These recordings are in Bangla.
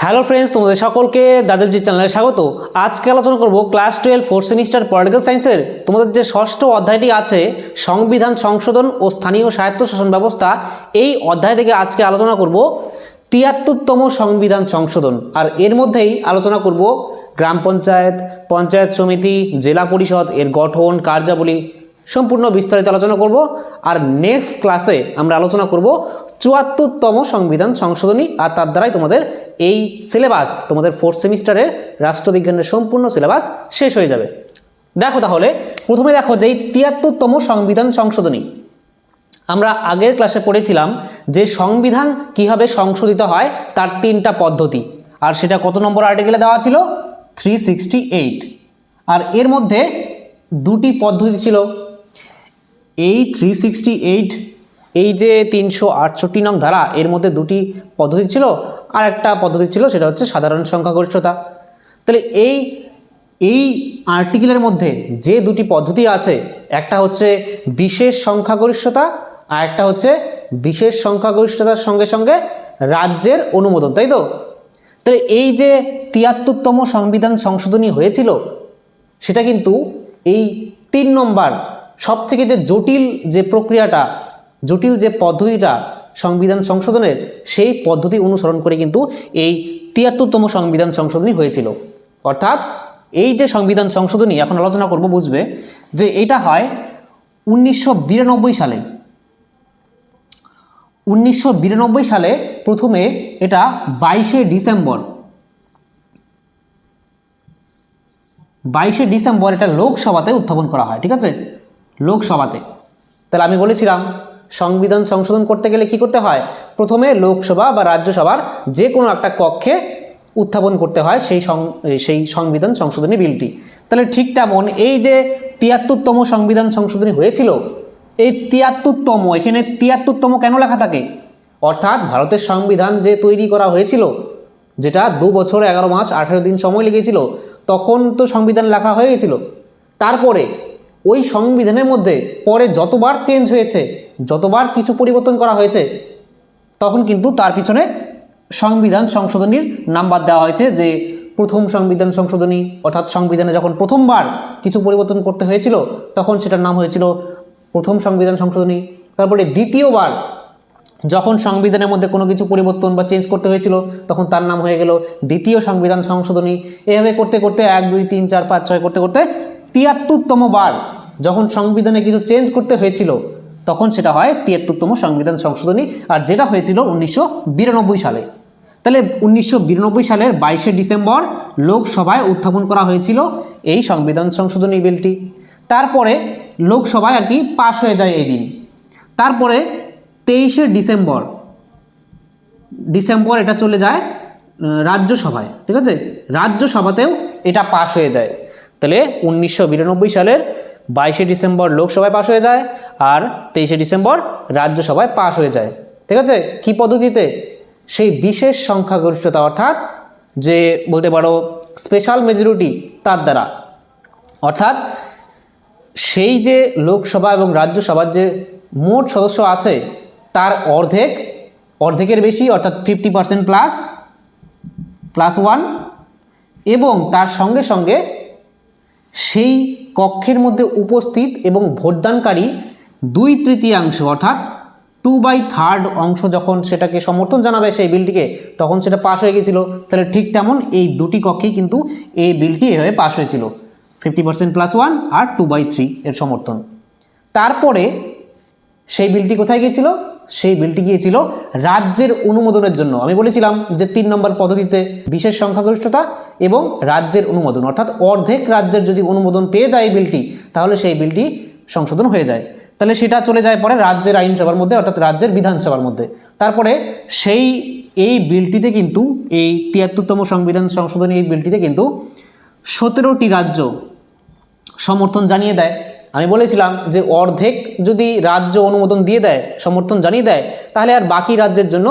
হ্যালো ফ্রেন্ডস, তোমাদের সকলকে দাদেবজি চ্যানেলে স্বাগত। আজকে আলোচনা করব ক্লাস 12 ফোর্থ সেমিস্টার পলিটিক্যাল সায়েন্সের তোমাদের যে ষষ্ঠ অধ্যায়টি আছে সংবিধান সংশোধন ও স্থানীয় স্বায়ত্তশাসন ব্যবস্থা, এই অধ্যায় থেকে আজকে আলোচনা করব ৭৩তম সংবিধান সংশোধন। আর এর মধ্যেই আলোচনা করব গ্রাম পঞ্চায়েত, পঞ্চায়েত সমিতি, জেলা পরিষদ, এর গঠন, কার্যাবলী সম্পূর্ণ বিস্তারিত আলোচনা করব। আর নেক্সট ক্লাসে আমরা আলোচনা করব ৭৪তম সংবিধান সংশোধনী, আর তার দ্বারাই তোমাদের এই সিলেবাস, তোমাদের ফোর্থ সেমিস্টারের রাষ্ট্রবিজ্ঞানের সম্পূর্ণ সিলেবাস শেষ হয়ে যাবে। দেখো তাহলে প্রথমে দেখো যে এই ৭৩তম সংবিধান সংশোধনী, আমরা আগের ক্লাসে পড়েছিলাম যে সংবিধান কিভাবে সংশোধিত হয় তার ৩টা পদ্ধতি, আর সেটা কত নম্বর আর্টিকেলে দেওয়া ছিল? 368। আর এর মধ্যে দুটি পদ্ধতি ছিল। এই 368, এই যে ৩৬৮ নং ধারা, এর মধ্যে দুটি পদ্ধতি ছিল, আর একটা পদ্ধতি ছিল সেটা হচ্ছে সাধারণ সংখ্যাগরিষ্ঠতা। তাহলে এই আর্টিকেলের মধ্যে যে দুটি পদ্ধতি আছে, একটা হচ্ছে বিশেষ সংখ্যাগরিষ্ঠতা, আর একটা হচ্ছে বিশেষ সংখ্যাগরিষ্ঠতার সঙ্গে সঙ্গে রাজ্যের অনুমোদন, তাই তো? তাহলে এই যে ৭৩তম সংবিধান সংশোধনী হয়েছিল, সেটা কিন্তু এই ৩ নম্বর সব থেকে যে জটিল যে প্রক্রিয়াটা, জটিল যে পদ্ধতিটা সংবিধান সংশোধনের, সেই পদ্ধতি অনুসরণ করে কিন্তু এই ৭৩তম সংবিধান সংশোধনী হয়েছিল। অর্থাৎ এই যে সংবিধান সংশোধনী এখন আলোচনা করব, বুঝবে যে এটা হয় ১৯৯২ সালে। ১৯৯২ সালে প্রথমে এটা ২২শে ডিসেম্বর এটা লোকসভাতে উত্থাপন করা হয়, ঠিক আছে? লোকসভাতে। তাহলে আমি বলেছিলাম সংবিধান সংশোধন করতে গেলে কি করতে হয়? প্রথমে লোকসভা বা রাজ্যসভার যে কোনো একটা কক্ষে উত্থাপন করতে হয় সেই সংবিধান সংশোধনী বিলটি। তাহলে ঠিক তেমন এই যে ৭৩তম সংবিধান সংশোধনী হয়েছিল, এই ৭৩তম, এখানে ৭৩তম কেন লেখা থাকে? অর্থাৎ ভারতের সংবিধান যে তৈরি করা হয়েছিল, যেটা ২ বছর ১১ মাস ১৮ দিন সময় লেগেছিল, তখন তো সংবিধান লেখা হয়ে গেছিল। তারপরে ওই সংবিধানের মধ্যে পরে যতবার চেঞ্জ হয়েছে, যতবার কিছু পরিবর্তন করা হয়েছে, তখন কিন্তু তার পিছনে সংবিধান সংশোধনীর নাম্বার দেওয়া হয়েছে। যে প্রথম সংবিধান সংশোধনী, অর্থাৎ সংবিধানে যখন প্রথমবার কিছু পরিবর্তন করতে হয়েছিল, তখন সেটার নাম হয়েছিল প্রথম সংবিধান সংশোধনী। তারপরে দ্বিতীয়বার যখন সংবিধানের মধ্যে কোনো কিছু পরিবর্তন বা চেঞ্জ করতে হয়েছিল, তখন তার নাম হয়ে গেল দ্বিতীয় সংবিধান সংশোধনী। এভাবে করতে করতে ১, ২, ৩, ৪, ৫, ৬ করতে করতে ৭৩তম বার যখন সংবিধানে কিছু চেঞ্জ করতে হয়েছিল, তখন সেটা হয় ৭৩তম সংবিধান সংশোধনী, আর যেটা হয়েছিল ১৯৯২ সালে। তাহলে ১৯৯২ সালের ২২শে ডিসেম্বর লোকসভায় উত্থাপন করা হয়েছিল এই সংবিধান সংশোধনী বিলটি। তারপরে লোকসভায় আর কি পাশ হয়ে যায় এই দিন। তারপরে ২৩শে ডিসেম্বর এটা চলে যায় রাজ্যসভায়, ঠিক আছে? রাজ্যসভাতেও এটা পাশ হয়ে যায়। তাহলে ১৯৯২ সালের ২২শে ডিসেম্বর লোকসভায় পাশ হয়ে যায়, আর ২৩শে ডিসেম্বর রাজ্যসভায় পাশ হয়ে যায়, ঠিক আছে? কি পদ্ধতিতে? সেই বিশেষ সংখ্যাগরিষ্ঠতা, অর্থাৎ যে বলতে পারো স্পেশাল মেজরিটি, তার দ্বারা। অর্থাৎ সেই যে লোকসভা এবং রাজ্যসভার যে মোট সদস্য আছে, তার অর্ধেকের বেশি, অর্থাৎ 50% প্লাস 1, এবং তার সঙ্গে সঙ্গে সেই কক্ষের মধ্যে উপস্থিত এবং ভোটদানকারী 2/3 অর্থাৎ 2/3 অংশ যখন সেটাকে সমর্থন জানাবে সেই বিলটিকে, তখন সেটা পাশ হয়ে গেছিল। তাহলে ঠিক তেমন এই দুটি কক্ষেই কিন্তু এই বিলটি এভাবে পাশ হয়েছিল, 50% প্লাস 1 আর 2/3 এর সমর্থন। তারপরে সেই বিলটি কোথায় গিয়েছিল? সেই বিলটি গিয়েছিল রাজ্যের অনুমোদনের জন্য। আমি বলেছিলাম যে ৩ নম্বর পদ্ধতিতে বিশেষ সংখ্যাগরিষ্ঠতা এবং রাজ্যের অনুমোদন, অর্থাৎ অর্ধেক রাজ্যের যদি অনুমোদন পেয়ে যায় এই বিলটি, তাহলে সেই বিলটি সংশোধন হয়ে যায়। তাহলে সেটা চলে যায় পরে রাজ্যের আইনসভার মধ্যে, অর্থাৎ রাজ্যের বিধানসভার মধ্যে। তারপরে এই বিলটিতে কিন্তু, এই ৭৩তম সংবিধান সংশোধনী এই বিলটিতে কিন্তু ১৭টি রাজ্য সমর্থন জানিয়ে দেয়। আমি বলেছিলাম যে অর্ধেক যদি রাজ্য অনুমোদন দিয়ে দেয়, সমর্থন জানিয়ে দেয়, তাহলে আর বাকি রাজ্যের জন্য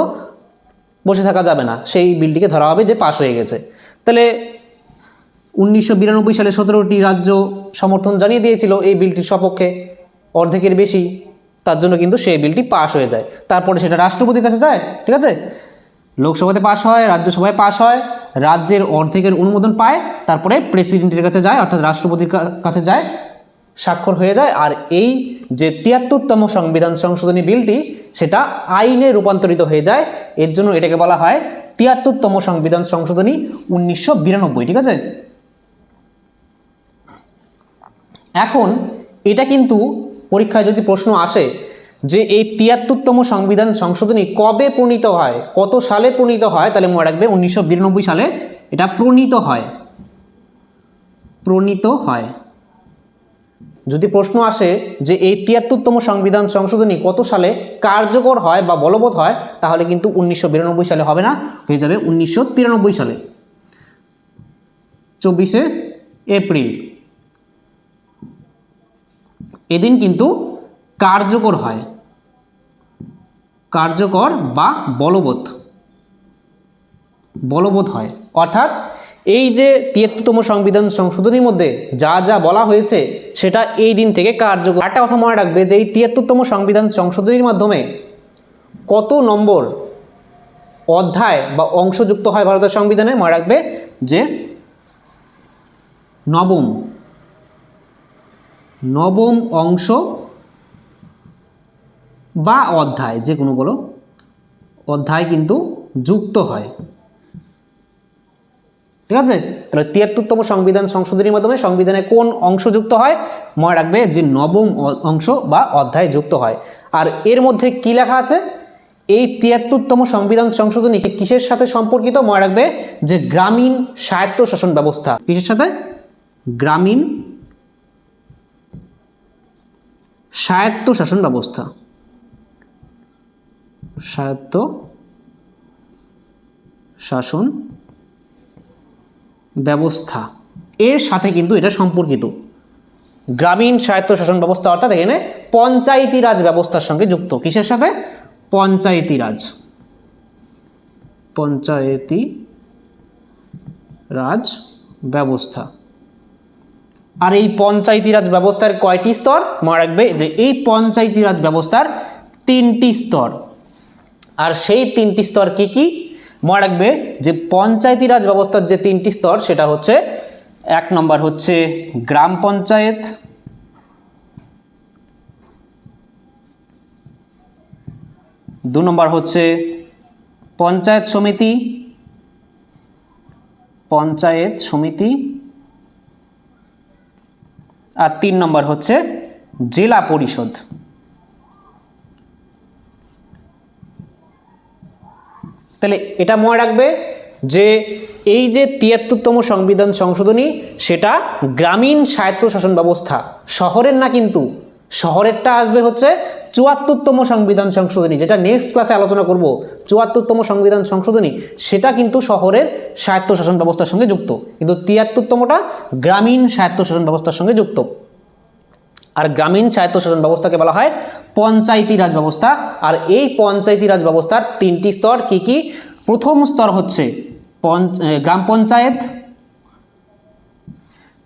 বসে থাকা যাবে না, সেই বিলটিকে ধরা হবে যে পাশ হয়ে গেছে। তাহলে ১৯৯২ সালে ১৭টি রাজ্য সমর্থন জানিয়ে দিয়েছিল এই বিলটির সপক্ষে, অর্ধেকের বেশি, তার জন্য কিন্তু সেই বিলটি পাশ হয়ে যায়। তারপরে সেটা রাষ্ট্রপতির কাছে যায়, ঠিক আছে? লোকসভাতে পাস হয়, রাজ্যসভায় পাস হয়, রাজ্যের অর্ধেকের অনুমোদন পায়, তারপরে প্রেসিডেন্টের কাছে যায় অর্থাৎ রাষ্ট্রপতির কাছে যায়, স্বাক্ষর হয়ে যায়। আর এই যে ৭৩তম সংবিধান সংশোধনী বিলটি সেটা আইনে রূপান্তরিত হয়ে যায়। এর জন্য এটাকে বলা হয় ৭৩তম সংবিধান সংশোধনী ১৯৯২। ঠিক আছে, এখন এটা কিন্তু পরীক্ষায় যদি প্রশ্ন আসে যে এই ৭৩তম সংবিধান সংশোধনী কবে প্রণীত হয়, কত সালে প্রণীত হয়, তাহলে মনে রাখবে ১৯৯২ সালে এটা প্রণীত হয়। যদি প্রশ্ন আসে যে এই ৭৩তম সংবিধান সংশোধনী কত সালে কার্যকর হয় বা বলবৎ হয়, তাহলে কিন্তু ১৯৯২ সালে হবে না, হয়ে যাবে ১৯৯৩ সালে ২৪শে এপ্রিল। এদিন কিন্তু কার্যকর হয়, কার্যকর বা বলবৎ হয়। অর্থাৎ এই যে ৭৩তম সংবিধান সংশোধনীর মধ্যে যা যা বলা হয়েছে সেটা এই দিন থেকে কার্যকর। একটা কথা মনে রাখবে যে এই ৭৩তম সংবিধান সংশোধনীর মাধ্যমে কত নম্বর অধ্যায় বা অংশ যুক্ত হয় ভারতের সংবিধানে, মনে রাখবে যে নবম অংশ বা অধ্যায়, যে কোনো বলো, অধ্যায় কিন্তু যুক্ত হয়। ঠিক আছে, তাহলে ৭৩তম সংবিধান সংশোধনীর মাধ্যমে সংবিধানে কোন অংশ যুক্ত হয়, মনে রাখবে যে নবম অংশ বা অধ্যায় যুক্ত হয়। আর এর মধ্যে কি লেখা আছে, এই ৭৩তম সংবিধান সংশোধনী কিসের সাথে সম্পর্কিত, মনে রাখবে যে গ্রামীণ স্বায়ত্তশাসন ব্যবস্থা। কিসের সাথে? গ্রামীণ স্বায়ত্তশাসন ব্যবস্থা, স্বায়ত্তশাসন ব্যবস্থা এর সাথে কিন্তু এটা সম্পর্কিত। গ্রামীণ স্বায়ত্তশাসন ব্যবস্থা অর্থাৎ এখানে পঞ্চায়েতি রাজ ব্যবস্থার সঙ্গে যুক্ত। কিসের সাথে? পঞ্চায়েতি রাজ ব্যবস্থা। আর এই পঞ্চায়েতি রাজ ব্যবস্থার কয়টি স্তর, মনে রাখবে যে এই পঞ্চায়েতি রাজ ব্যবস্থার ৩টি স্তর। আর সেই ৩টি স্তর কি কি, মনে রাখবে যে পঞ্চায়েতি রাজ ব্যবস্থার যে ৩টি স্তর সেটা হচ্ছে, ১ নম্বর হচ্ছে গ্রাম পঞ্চায়েত, ২ নম্বর হচ্ছে পঞ্চায়েত সমিতি, আর ৩ নম্বর হচ্ছে জেলা পরিষদ। তাহলে এটা মনে রাখবে যে এই যে ৭৩তম সংবিধান সংশোধনী সেটা গ্রামীণ স্বায়ত্তশাসন ব্যবস্থা, শহরের না, কিন্তু শহরেরটা আসবে হচ্ছে ৭৪তম সংবিধান সংশোধনী, যেটা নেক্সট ক্লাসে আলোচনা করব। ৭৪তম সংবিধান সংশোধনী সেটা কিন্তু শহরের স্বায়ত্তশাসন ব্যবস্থার সঙ্গে যুক্ত, কিন্তু ৭৩তমটা গ্রামীণ স্বায়ত্তশাসন ব্যবস্থার সঙ্গে যুক্ত। আর গ্রামীণ স্বায়ত্তশাসন ব্যবস্থাকে বলা হয় পঞ্চায়েতি রাজ ব্যবস্থা। আর এই পঞ্চায়েতি রাজ ব্যবস্থার ৩টি স্তর কি কি, প্রথম স্তর হচ্ছে গ্রাম পঞ্চায়েত,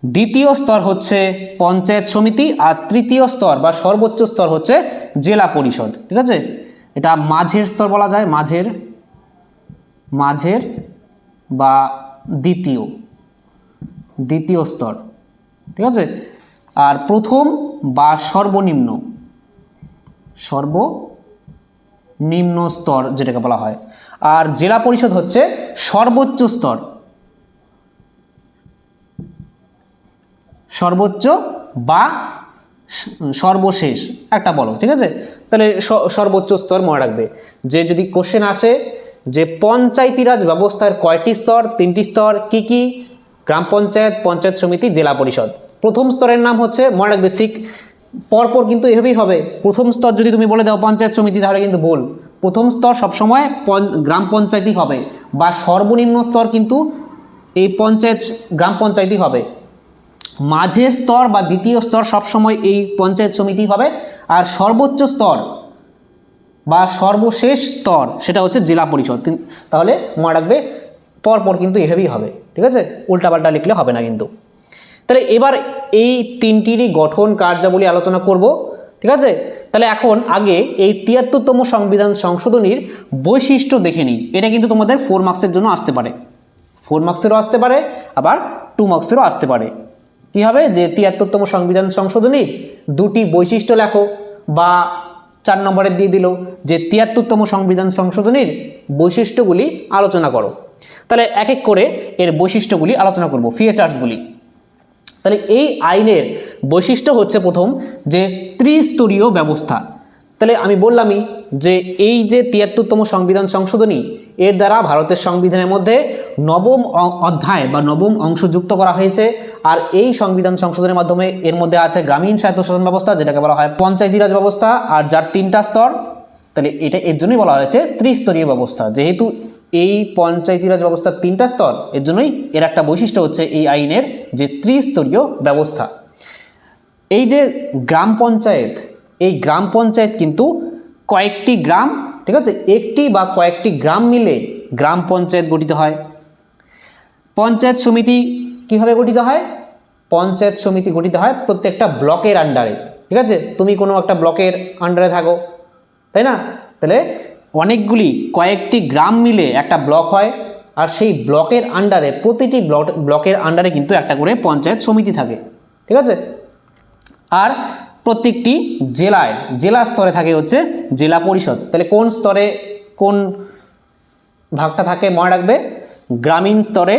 দ্বিতীয় স্তর হচ্ছে পঞ্চায়েত সমিতি, আর তৃতীয় স্তর বা সর্বোচ্চ স্তর হচ্ছে জেলা পরিষদ। ঠিক আছে, এটা মাঝের স্তর বলা যায়, মাঝের বা দ্বিতীয় স্তর। ঠিক আছে, আর প্রথম বা সর্বনিম্ন স্তর যেটাকে বলা হয়। আর জেলা পরিষদ হচ্ছে সর্বোচ্চ স্তর, সর্বোচ্চ বা সর্বশেষ একটা বলো। ঠিক আছে, তাহলে সর্বোচ্চ স্তর মনে রাখবে যে যদি কোশ্চেন আসে যে পঞ্চায়েতি রাজ ব্যবস্থার কয়টি স্তর, ৩টি স্তর কি কি, গ্রাম পঞ্চায়েত, পঞ্চায়েত সমিতি, জেলা পরিষদ। প্রথম স্তরের নাম হচ্ছে, মনে রাখবে পরপর কিন্তু এভাবেই হবে। প্রথম স্তর যদি তুমি বলে দাও পঞ্চায়েত সমিতি তাহলে কিন্তু ভুল। প্রথম স্তর সবসময় গ্রাম পঞ্চায়েতই হবে, বা সর্বনিম্ন স্তর কিন্তু এই গ্রাম পঞ্চায়েতই হবে। মাঝের স্তর বা দ্বিতীয় স্তর সবসময় এই পঞ্চায়েত সমিতি হবে, আর সর্বোচ্চ স্তর বা সর্বশেষ স্তর সেটা হচ্ছে জেলা পরিষদ। তাহলে মনে রাখবে পরপর কিন্তু এভাবেই হবে। ঠিক আছে, উল্টাপাল্টা লিখলে হবে না কিন্তু। তাহলে এবার এই 3টিরই গঠন কার্যাবলী আলোচনা করব। ঠিক আছে, তাহলে এখন আগে এই ৭৩তম সংবিধান সংশোধনীর বৈশিষ্ট্য দেখে নিই। এটা কিন্তু তোমাদের 4 মার্কসের জন্য আসতে পারে, 4 মার্কসেরও আসতে পারে, আবার 2 মার্কসেরও আসতে পারে। কি হবে যে ৭৩তম সংবিধান সংশোধনীর দুটি বৈশিষ্ট্য লেখো, বা 4 নম্বরে দিয়ে দিল যে ৭৩তম সংবিধান সংশোধনীর বৈশিষ্ট্যগুলি আলোচনা করো। তাহলে এক এক করে এর বৈশিষ্ট্যগুলি আলোচনা করব, ফিচার্সগুলি। তাহলে এই আইনের বৈশিষ্ট্য হচ্ছে প্রথম যে ত্রিস্তরীয় ব্যবস্থা। তাহলে আমি বললামই যে এই যে ৭৩তম সংবিধান সংশোধনী, এর দ্বারা ভারতের সংবিধানের মধ্যে নবম অধ্যায় বা নবম অংশ যুক্ত করা হয়েছে। আর এই সংবিধান সংশোধনের মাধ্যমে এর মধ্যে আছে গ্রামীণ স্বায়ত্তশাসন ব্যবস্থা, যেটাকে বলা হয় পঞ্চায়েতি রাজ ব্যবস্থা, আর যার 3টা স্তর। তাহলে এটা এর জন্যই বলা হয়েছে ত্রিস্তরীয় ব্যবস্থা। যেহেতু এই পঞ্চায়েতি রাজ ব্যবস্থার 3টা স্তর, এর জন্যই এর একটা বৈশিষ্ট্য হচ্ছে এই আইনের যে ত্রিস্তরীয় ব্যবস্থা। এই যে গ্রাম পঞ্চায়েত, এই গ্রাম পঞ্চায়েত কিন্তু কয়েকটি গ্রাম, ঠিক আছে, একটি বা কয়েকটি গ্রাম মিলে গ্রাম পঞ্চায়েত গঠিত হয়। পঞ্চায়েত সমিতি কিভাবে গঠিত হয়? পঞ্চায়েত সমিতি গঠিত হয় প্রত্যেকটা ব্লকের আন্ডারে, ঠিক আছে। তুমি কোনো একটা ব্লকের আন্ডারে থাকো, তাই না? তাহলে অনেকগুলি কয়েকটি গ্রাম মিলে একটা ব্লক হয়, আর সেই ব্লকের আন্ডারে প্রতিটি ব্লকের আন্ডারে কিন্তু একটা করে পঞ্চায়েত সমিতি থাকে, ঠিক আছে। আর প্রত্যেকটি জেলা স্তরে থাকে হচ্ছে জেলা পরিষদ। তাহলে কোন স্তরে কোন ভাগটা থাকে মনে রাখবে, গ্রামীণ স্তরে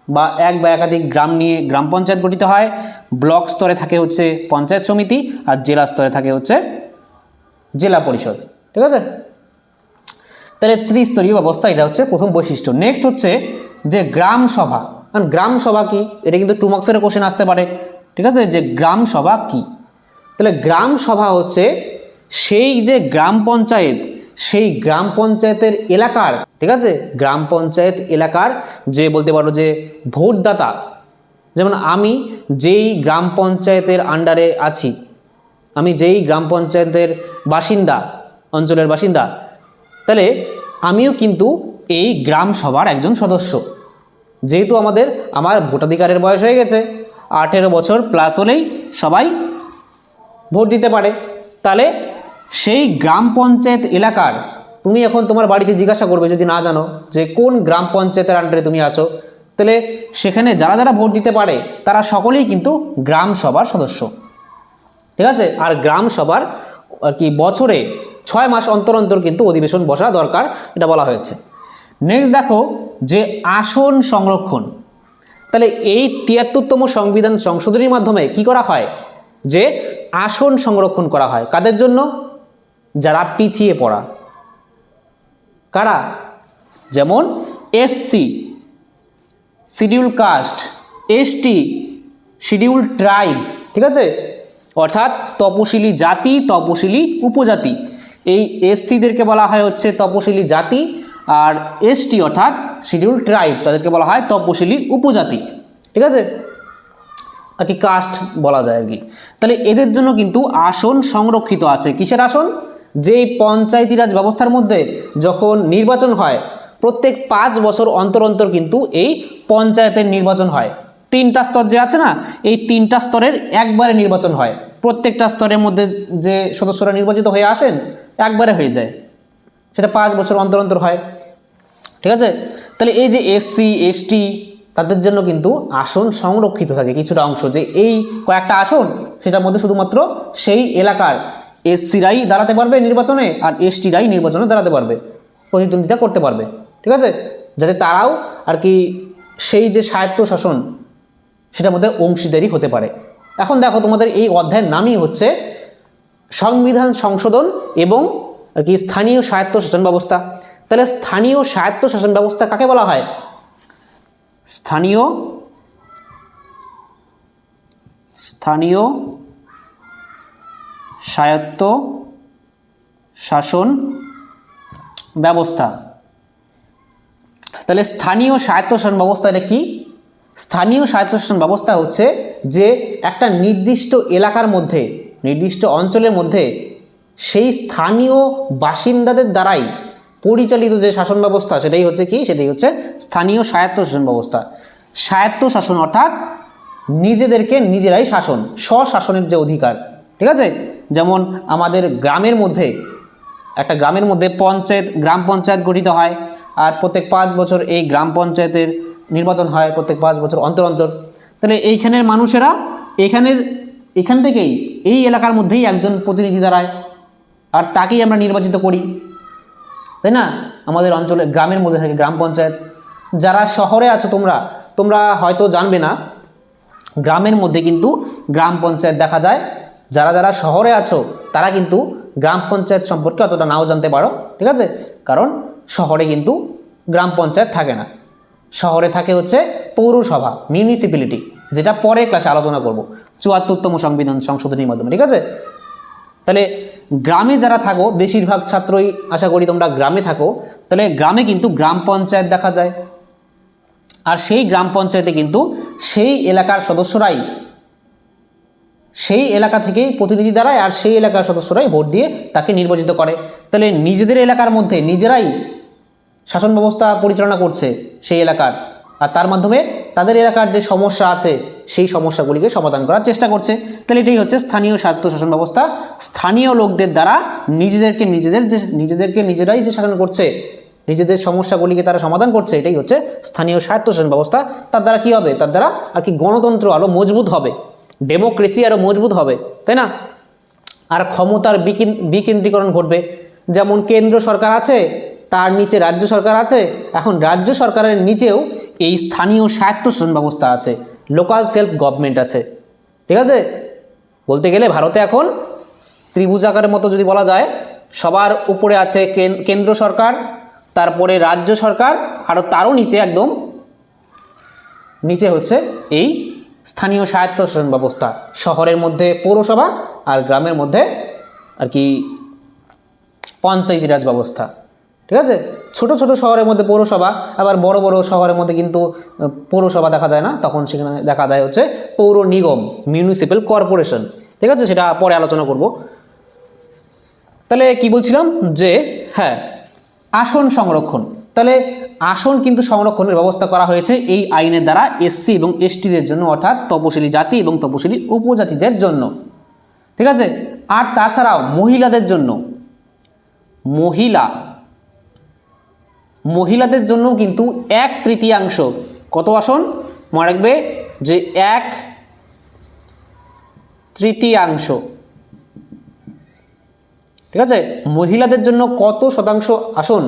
বা এক বা একাধিক গ্রাম নিয়ে গ্রাম পঞ্চায়েত গঠিত হয়, ব্লক স্তরে থাকে হচ্ছে পঞ্চায়েত সমিতি, আর জেলা স্তরে থাকে হচ্ছে জেলা পরিষদ, ঠিক আছে। তাহলে ত্রিস্তরীয় ব্যবস্থা, এটা হচ্ছে প্রথম বৈশিষ্ট্য। নেক্সট হচ্ছে যে গ্রাম সভা। কারণ গ্রাম সভা কি, এটা কিন্তু 2 মার্কসের কোশ্চেন আসতে পারে, ঠিক আছে, যে গ্রাম সভা কি। তাহলে গ্রাম সভা হচ্ছে সেই যে গ্রাম পঞ্চায়েত, সেই গ্রাম পঞ্চায়েতের এলাকার, ঠিক আছে, গ্রাম পঞ্চায়েত এলাকার যে বলতে পারো যে ভোটদাতা, যেমন আমি যেই গ্রাম পঞ্চায়েতের আন্ডারে আছি, আমি যেই গ্রাম পঞ্চায়েতের বাসিন্দা, অঞ্চলের বাসিন্দা, তাহলে আমিও কিন্তু এই গ্রাম সভার একজন সদস্য। যেহেতু আমার ভোটাধিকারের বয়স হয়ে গেছে, 18 বছর প্লাস হলেই সবাই ভোট দিতে পারে। তাহলে সেই গ্রাম পঞ্চায়েত এলাকার, তুমি এখন তোমার বাড়িতে জিজ্ঞাসা করবে যদি না জানো যে কোন গ্রাম পঞ্চায়েতের আন্ডারে তুমি আছো, তাহলে সেখানে যারা যারা ভোট দিতে পারে তারা সকলেই কিন্তু গ্রাম সভার সদস্য, ঠিক আছে। আর গ্রাম সভার আর কি বছরে 6 মাস অন্তর অন্তর কিন্তু অধিবেশন বসা দরকার, এটা বলা হয়েছে। নেক্সট দেখো যে আসন সংরক্ষণ। তাহলে এই ৭৩তম সংবিধান সংশোধনীর মাধ্যমে কি করা হয়, যে আসন সংরক্ষণ করা হয়। কাদের জন্য? যারা পিছিয়ে পড়া। কারা? যেমন SC, scheduled caste, ST, scheduled tribe, ঠিক আছে, অর্থাৎ তপশিলি জাতি, তপশিলি উপজাতি। এই এসসিদেরকে বলা হয় হচ্ছে তপশিলি জাতি, আর এসটি অর্থাৎ শিডিউল ট্রাইব তাদেরকে বলা হয় তপশিলি উপজাতি, ঠিক আছে, আর কি কাস্ট বলা যায় আর কি। তাহলে এদের জন্য কিন্তু আসন সংরক্ষিত আছে। কিসের আসন? যেই পঞ্চায়েতি রাজ ব্যবস্থার মধ্যে যখন নির্বাচন হয়, প্রত্যেক 5 বছর অন্তর অন্তর কিন্তু এই পঞ্চায়েতের নির্বাচন হয়। 3টা স্তর যে আছে না, এই 3টা স্তরের একবারে নির্বাচন হয়। প্রত্যেকটা স্তরের মধ্যে যে সদস্যরা নির্বাচিত হয়ে আসেন একবারে হয়ে যায়, সেটা 5 বছর অন্তর অন্তর হয়, ঠিক আছে। তাহলে এই যে এসসি এসটি তাদের জন্য কিন্তু আসন সংরক্ষিত থাকে কিছুটা অংশ, যে এই কয়েকটা আসন সেটার মধ্যে শুধুমাত্র সেই এলাকার এসসিরাই দাঁড়াতে পারবে নির্বাচনে, আর এসটিরাই নির্বাচনে দাঁড়াতে পারবে, প্রতিদ্বন্দ্বিতা করতে পারবে, ঠিক আছে, যাতে তারাও আর কি সেই যে স্বায়ত্তশাসন সেটার মধ্যে অংশীদারি হতে পারে। এখন দেখো তোমাদের এই অধ্যায়ের নামই হচ্ছে সংবিধান সংশোধন এবং আর কি স্থানীয় স্বায়ত্তশাসন ব্যবস্থা। তাহলে স্থানীয় স্বায়ত্তশাসন ব্যবস্থা কাকে বলা হয়? স্থানীয় স্বায়ত্ত শাসন ব্যবস্থা। তাহলে স্থানীয় স্বায়ত্তশাসন ব্যবস্থা এটা কি? স্থানীয় স্বায়ত্তশাসন ব্যবস্থা হচ্ছে যে একটা নির্দিষ্ট এলাকার মধ্যে, নির্দিষ্ট অঞ্চলের মধ্যে সেই স্থানীয় বাসিন্দাদের দ্বারাই পরিচালিত যে শাসন ব্যবস্থা সেটাই হচ্ছে কি? সেটাই হচ্ছে স্থানীয় স্বায়ত্তশাসন ব্যবস্থা। স্বায়ত্তশাসন অর্থাৎ নিজেদেরকে নিজেরাই শাসন, স্বশাসনের যে অধিকার, ঠিক আছে, যেমন আমাদের গ্রামের মধ্যে একটা গ্রামের মধ্যে গ্রাম পঞ্চায়েত গঠিত হয়, আর প্রত্যেক 5 বছর এই গ্রাম পঞ্চায়েতের নির্বাচন হয়, প্রত্যেক 5 বছর অন্তর অন্তর। তাহলে এইখানের মানুষেরা এখান থেকেই এই এলাকার মধ্যেই একজন প্রতিনিধি দাঁড়ায়, আর তাকেই আমরা নির্বাচিত করি, তাই না? আমাদের অঞ্চলে গ্রামের মধ্যে থাকে গ্রাম পঞ্চায়েত। যারা শহরে আছো তোমরা হয়তো জানবে না, গ্রামের মধ্যে কিন্তু গ্রাম পঞ্চায়েত দেখা যায়। যারা শহরে আছো তারা কিন্তু গ্রাম পঞ্চায়েত সম্পর্কে অতটা নাও জানতে পারো, ঠিক আছে? কারণ শহরে কিন্তু গ্রাম পঞ্চায়েত থাকে না, শহরে থাকে হচ্ছে পৌরসভা, মিউনিসিপ্যালিটি, যেটা পরের ক্লাসে আলোচনা করব ৭৪তম সংবিধান সংশোধনীর মাধ্যমে, ঠিক আছে? তাহলে গ্রামে যারা থাকো, বেশিরভাগ ছাত্রই আশা করি তোমরা গ্রামে থাকো, তাহলে গ্রামে কিন্তু গ্রাম পঞ্চায়েত দেখা যায়। আর সেই গ্রাম পঞ্চায়েতে কিন্তু সেই এলাকার সদস্যরাই, সেই এলাকা থেকেই প্রতিনিধি দাঁড়ায়, আর সেই এলাকার সদস্যরাই ভোট দিয়ে তাকে নির্বাচিত করে। তাহলে নিজেদের এলাকার মধ্যে নিজেরাই শাসন ব্যবস্থা পরিচালনা করছে সেই এলাকার, আর তার মাধ্যমে তাদের এলাকার যে সমস্যা আছে সেই সমস্যাগুলিকে সমাধান করার চেষ্টা করছে। তাহলে এটাই হচ্ছে স্থানীয় স্বায়ত্তশাসন ব্যবস্থা। স্থানীয় লোকদের দ্বারা নিজেদেরকে নিজেরাই যে শাসন করছে, নিজেদের সমস্যাগুলিকে তারা সমাধান করছে, এটাই হচ্ছে স্থানীয় স্বায়ত্তশাসন ব্যবস্থা। তার দ্বারা কি হবে? তার দ্বারা আর কি গণতন্ত্র আরও মজবুত হবে, ডেমোক্রেসি আরও মজবুত হবে, তাই না? আর ক্ষমতার বিকেন্দ্রীকরণ ঘটবে। যেমন কেন্দ্র সরকার আছে, তার নিচে রাজ্য সরকার আছে, এখন রাজ্য সরকারের নিচেও এই স্থানীয় স্বায়ত্তশাসন ব্যবস্থা আছে, লোকাল সেলফ গভর্নমেন্ট আছে, ঠিক আছে? বলতে গেলে ভারতে এখন ত্রিভুজাকারের মতো যদি বলা যায়, সবার উপরে আছে কেন্দ্র সরকার, তারপরে রাজ্য সরকার, আর তারও নিচে একদম নিচে হচ্ছে এই স্থানীয় স্বায়ত্তশাসন ব্যবস্থা। শহরের মধ্যে পৌরসভা, আর গ্রামের মধ্যে আর কি পঞ্চায়েতি রাজ ব্যবস্থা, ঠিক আছে? ছোট ছোট শহরের মধ্যে পৌরসভা, আবার বড় বড় শহরের মধ্যে কিন্তু পৌরসভা দেখা যায় না, তখন সেখানে দেখা যায় হচ্ছে পৌর নিগম, মিউনিসিপ্যাল কর্পোরেশন, ঠিক আছে? সেটা পরে আলোচনা করব। তাহলে কি বলছিলাম যে হ্যাঁ, আসন সংরক্ষণ। তাহলে আসন কিন্তু সংরক্ষণের ব্যবস্থা করা হয়েছে এই আইনের দ্বারা এসসি এবং এসটিদের জন্য, অর্থাৎ তপশিলি জাতি এবং তপশিলি উপজাতিদের জন্য, ঠিক আছে? আর তাছাড়াও মহিলাদের জন্য, মহিলাদের জন্য কিন্তু 1/3 কত আসন মনে রাখবে? যে 1/3, ঠিক আছে? মহিলাদের জন্য কত শতাংশ আসন,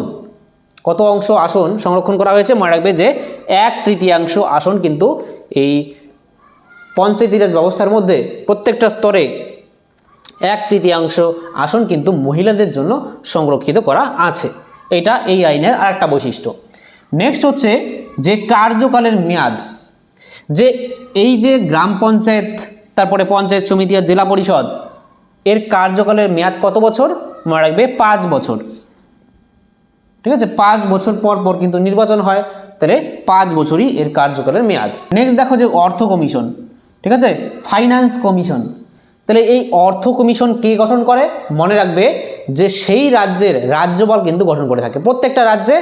কত অংশ আসন সংরক্ষণ করা হয়েছে মনে রাখবে যে 1/3 আসন কিন্তু এই পঞ্চায়েতি রাজ ব্যবস্থার মধ্যে প্রত্যেকটা স্তরে 1/3 আসন কিন্তু মহিলাদের জন্য সংরক্ষিত করা আছে। এটা এই আইনের আরেকটা বৈশিষ্ট্য। নেক্সট হচ্ছে যে কার্যকালের মেয়াদ, যে এই যে গ্রাম পঞ্চায়েত, তারপরে পঞ্চায়েত সমিতি আর জেলা পরিষদ, এর কার্যকালের মেয়াদ কত বছর মনে রাখবে? 5 বছর, ঠিক আছে? 5 বছর পর পর কিন্তু নির্বাচন হয়, তাহলে 5 বছরই এর কার্যকালের মেয়াদ। নেক্সট দেখো যে অর্থ কমিশন, ঠিক আছে? Finance commission. তাহলে এই অর্থ কমিশন কে গঠন করে মনে রাখবে? যে সেই রাজ্যের রাজ্যপাল কিন্তু গঠন করে থাকে। প্রত্যেকটা রাজ্যে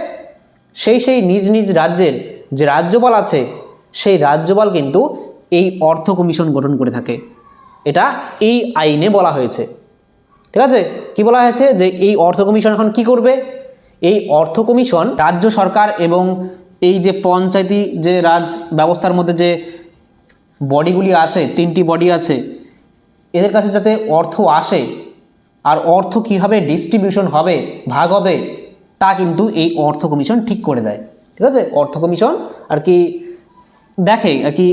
সেই নিজ নিজ রাজ্যের যে রাজ্যপাল আছে, সেই রাজ্যপাল কিন্তু এই অর্থ কমিশন গঠন করে থাকে। এটা এই আইনে বলা হয়েছে, ঠিক আছে? কি বলা হয়েছে? যে এই অর্থ কমিশন এখন কি করবে? এই অর্থ কমিশন রাজ্য সরকার এবং এই যে পঞ্চায়েতি যে রাজ ব্যবস্থার মধ্যে যে বডিগুলি আছে, 3টি বডি আছে, এদের কাছে যাতে অর্থ আসে, আর অর্থ কীভাবে ডিস্ট্রিবিউশন হবে, ভাগ হবে, তা কিন্তু এই অর্থ কমিশন ঠিক করে দেয়, ঠিক আছে? অর্থ কমিশন আর কি দেখে আর কি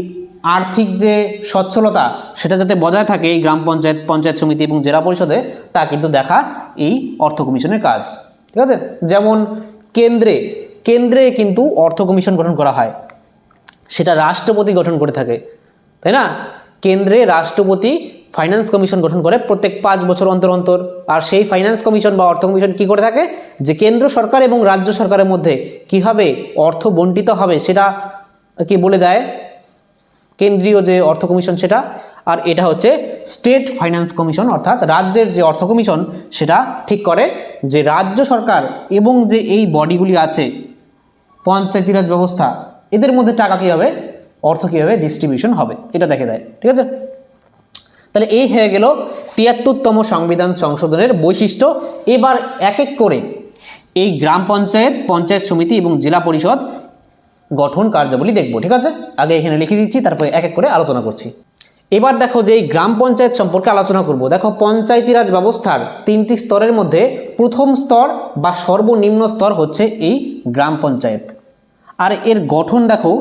আর্থিক যে সচ্ছলতা সেটা যাতে বজায় থাকে এই গ্রাম পঞ্চায়েত, পঞ্চায়েত সমিতি এবং জেলা পরিষদে, তা কিন্তু দেখা এই অর্থ কমিশনের কাজ, ঠিক আছে? যেমন কেন্দ্রে কিন্তু অর্থ কমিশন গঠন করা হয়, সেটা রাষ্ট্রপতি গঠন করে থাকে, তাই না? কেন্দ্রে রাষ্ট্রপতি ফাইন্যান্স কমিশন গঠন করে প্রত্যেক 5 বছর অন্তর অন্তর। আর সেই ফাইন্যান্স কমিশন বা অর্থ কমিশন কি করে থাকে? যে কেন্দ্র সরকার এবং রাজ্য সরকারের মধ্যে কিভাবে অর্থ বন্টিত হবে সেটা কি বলে দেয় কেন্দ্রীয় যে অর্থ কমিশন সেটা। আর এটা হচ্ছে স্টেট ফাইন্যান্স কমিশন, অর্থাৎ রাজ্যের যে অর্থ কমিশন সেটা ঠিক করে যে রাজ্য সরকার এবং যে এই বডিগুলি আছে পঞ্চায়েতি রাজ ব্যবস্থা, এদের মধ্যে টাকা কীভাবে, অর্থ কীভাবে ডিস্ট্রিবিউশন হবে, এটা দেখে দেয়, ঠিক আছে? তাহলে এই হয়ে গেল ৭৩তম সংবিধান সংশোধনের বৈশিষ্ট্য। এবার এক এক করে এই গ্রাম পঞ্চায়েত, পঞ্চায়েত সমিতি এবং জেলা পরিষদ গঠন কার্যাবলী দেখব। ঠিক আছে, আগে এখানে লিখে দিচ্ছি, তারপরে এক এক করে আলোচনা করছি। এবার দেখো যে এই গ্রাম পঞ্চায়েত সম্পর্কে আলোচনা করব। দেখো পঞ্চায়েতি রাজ ব্যবস্থার ৩টি স্তরের মধ্যে প্রথম স্তর বা সর্বনিম্ন স্তর হচ্ছে এই গ্রাম পঞ্চায়েত। আর এর গঠন দেখো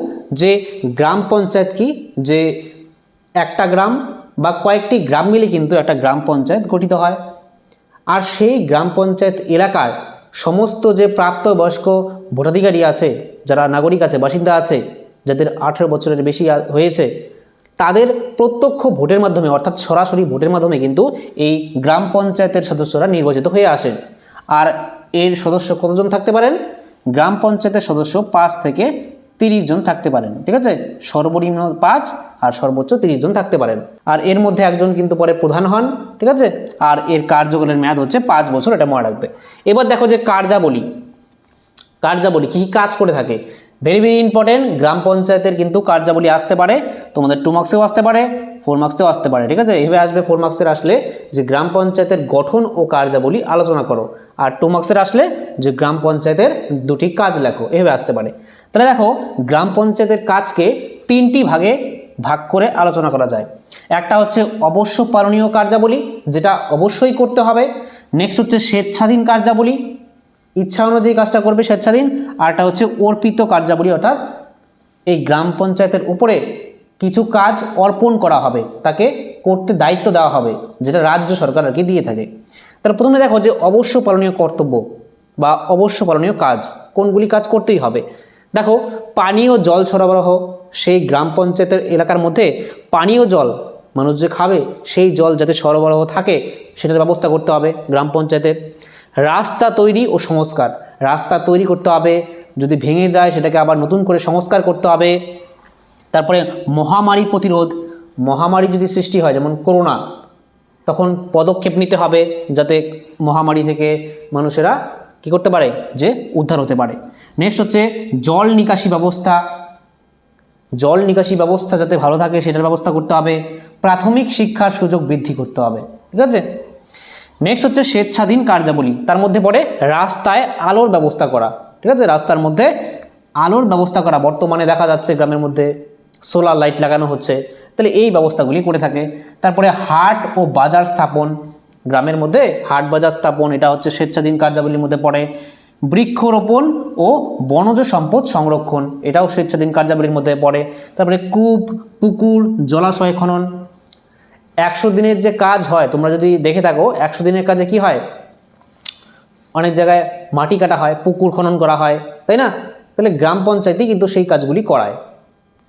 যে গ্রাম পঞ্চায়েত কি, যে একটা গ্রাম বা কয়েকটি গ্রাম মিলে কিন্তু একটা গ্রাম পঞ্চায়েত গঠিত হয়। আর সেই গ্রাম পঞ্চায়েত এলাকার সমস্ত যে প্রাপ্তবয়স্ক ভোটাধিকারী আছে, যারা নাগরিক আছে, বাসিন্দা আছে, যাদের ১৮ বছরের বেশি হয়েছে, তাদের প্রত্যক্ষ ভোটের মাধ্যমে অর্থাৎ সরাসরি ভোটের মাধ্যমে কিন্তু এই গ্রাম পঞ্চায়েতের সদস্যরা নির্বাচিত হয়ে আসেন। আর এর সদস্য কতজন থাকতে পারেন? গ্রাম পঞ্চায়েতের সদস্য ৫ থেকে ৩০ জন থাকতে পারেন। ঠিক আছে, সর্বনিম্ন ৫ আর সর্বোচ্চ ৩০ জন থাকতে পারেন। আর এর মধ্যে একজন কিন্তু পরে প্রধান হন। ঠিক আছে, আর এর কার্যকালের মেয়াদ হচ্ছে ৫ বছর, এটা মনে রাখবে। এবার দেখো যে কার্যাবলী কী কী কাজ করে থাকে, ভেরি ভেরি ইম্পর্টেন্ট। গ্রাম পঞ্চায়েতের কিন্তু কার্যাবলী আসতে পারে, তোমাদের 2 মার্কসেও আসতে পারে, 4 মার্কসেও আসতে পারে। ঠিক আছে, এভাবে আসবে 4 মার্কসের আসলে যে গ্রাম পঞ্চায়েতের গঠন ও কার্যাবলী আলোচনা করো, আর 2 মার্কসের আসলে যে গ্রাম পঞ্চায়েতের 2টি কাজ লেখো, এভাবে আসতে পারে। তাহলে দেখো গ্রাম পঞ্চায়েতের কাজকে 3টি ভাগে ভাগ করে আলোচনা করা যায়। একটা হচ্ছে অবশ্য পালনীয় কার্যাবলী, যেটা অবশ্যই করতে হবে। নেক্সট হচ্ছে স্বেচ্ছাধীন কার্যাবলী, ইচ্ছা অনুযায়ী কাজটা করবে স্বেচ্ছাধীন। আরটা হচ্ছে অর্পিত কার্যাবলী, অর্থাৎ এই গ্রাম পঞ্চায়েতের উপরে কিছু কাজ অর্পণ করা হবে, তাকে করতে দায়িত্ব দেওয়া হবে, যেটা রাজ্য সরকার আর কি দিয়ে থাকে। তাহলে প্রথমে দেখো যে অবশ্য পালনীয় কর্তব্য বা অবশ্য পালনীয় কাজ, কোনগুলি কাজ করতেই হবে। দেখো পানীয় জল সরবরাহ, সেই গ্রাম পঞ্চায়েতের এলাকার মধ্যে পানীয় জল মানুষ যে খাবে সেই জল যাতে সরবরাহ থাকে সেটার ব্যবস্থা করতে হবে গ্রাম পঞ্চায়েতের। রাস্তা তৈরি ও সংস্কার, রাস্তা তৈরি করতে হবে, যদি ভেঙে যায় সেটাকে আবার নতুন করে সংস্কার করতে হবে। তারপরে মহামারী প্রতিরোধ, মহামারী যদি সৃষ্টি হয় যেমন করোনা, তখন পদক্ষেপ নিতে হবে যাতে মহামারী থেকে মানুষেরা কী করতে পারে, যে উদ্ধার হতে পারে। নেক্সট হচ্ছে জল নিকাশি ব্যবস্থা, জল নিকাশি ব্যবস্থা যাতে ভালো থাকে সেটার ব্যবস্থা করতে হবে। প্রাথমিক শিক্ষার সুযোগ বৃদ্ধি করতে হবে। ঠিক আছে, নেক্সট হচ্ছে স্বেচ্ছাধীন কার্যাবলী, তার মধ্যে পড়ে রাস্তায় আলোর ব্যবস্থা করা। ঠিক আছে, রাস্তার মধ্যে আলোর ব্যবস্থা করা, বর্তমানে দেখা যাচ্ছে গ্রামের মধ্যে সোলার লাইট লাগানো হচ্ছে, তাহলে এই ব্যবস্থাগুলি করে থাকে। তারপরে হাট ও বাজার স্থাপন, গ্রামের মধ্যে হাট বাজার স্থাপন, এটা হচ্ছে স্বেচ্ছাধীন কার্যাবলীর মধ্যে পড়ে। বৃক্ষরোপণ ও বনজ সম্পদ সংরক্ষণ, এটাও স্বেচ্ছাধীন কার্যাবলীর মধ্যে পড়ে। তারপরে কূপ, পুকুর, জলাশয় খনন। 100 দিনের যে কাজ হয়, তোমরা যদি দেখে থাকো 100 দিনের কাজে কি হয়, অনেক জায়গায় মাটি কাটা হয়, পুকুর খনন করা হয়, তাই না? তাহলে গ্রাম পঞ্চায়েতই কিন্তু সেই কাজগুলি করায়,